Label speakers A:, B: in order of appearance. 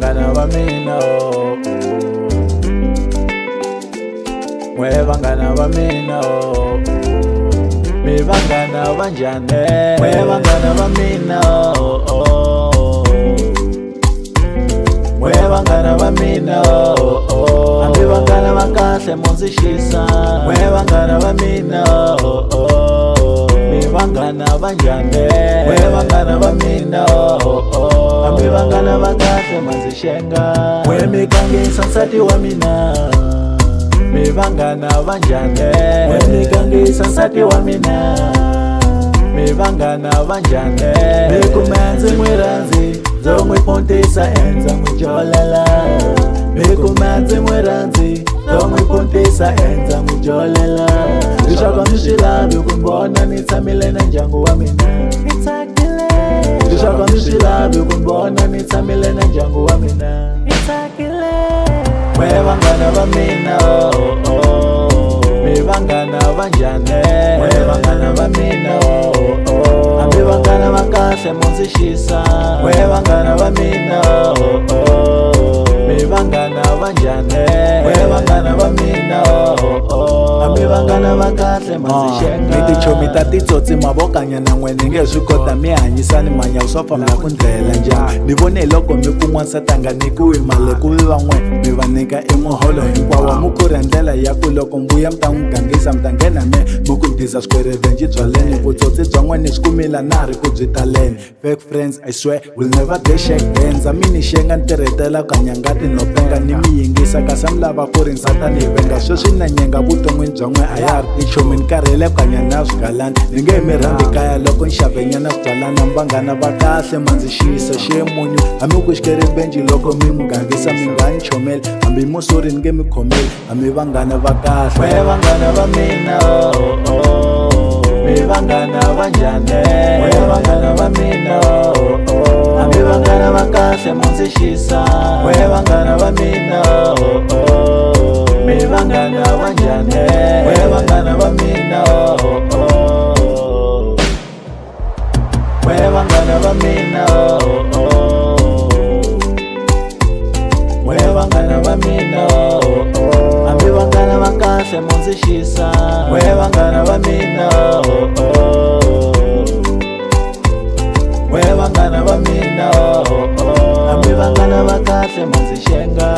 A: vangana va mina mwe vangana va mina mi vangana va njhani mwe vangana va mina mwe vangana va mina hambi vangana va kahle mo ndzi xisa mwe vangana va mina mi vangana va njhani mwe vangana va mina hambi vangana va kahle ma ndzi xenga mwe mi gangisa nsati wa mina mi vangana va njhani mwe mi gangisa nsati wa mina mi vangana va njhani mi kume ndzi n'wi rhandzi ndzo n'wi pontisa endza n'wi jolela mi kume ndzi n'wi rhandzi ndzo n'wi pontisa endza n'wi jolela leswaku mi swi lavi ku vona ni tshamile na ndyangu wa mina leswaku mi swi lavi ku vona ni tshamile na ndyangu wa mina mwe vangana va mina mi vangana va njhani mwe vangana va mina hambi vangana va kahle mo ndzi xisa mwe vangana va mina mi vangana va njhani mwe vangana va mina hambi vangana va kahle ma ndzi xenga mi tichomi ta titsotsi mavokanya na n'we ni nge swi kota mi hanyisani manyawu swa fambela ku ndlela njhani ni vone loko mi kun'wansati a nga nikiwi mali ku vi van'we mi va nyika emuholo hinkwawo mu ku rendlela ya ku loko mbuya mi ta n'wi gangisa mi ta nghena me mi ku ndisa swikwerevenji byaleni vutsotsi bya n'wene swi kumila na ha ri ku byi taleni fake friends I swear will never get shake hands a mi ni xenga ni tirhetela kanyangati no penga ni mi yingisa kasi mi lava ku ri nsata ni venga sweswi na nyenga vuton'wini bya n'we a ya ha ri tichomi ni karhele ku hanya na swigalani ni nge hi mi rhambi kaya loko ni xavenyana swibyalana mi vanghana va kahle ma ndzi xiyisa xiyemunyu hambi ku xikeribenji loko mi n'wi gangisa mi nga ni chomeli hambi musori ni nge mi khomeli hambi vanghana va kahle mwe vanghana va mina mi vangana va njhani mwe vangana va mina hambi vangana va kahle mo ndzi xisa mwe vangana va mina mi vangana va njhani mwe vangana va mina mwe vangana va mina mwe vangana va mina hambi vangana va kahle mo ndzi xisa mwe vangana va mina mwe vangana va mina hambi vangana va kahle mo ndzi xenga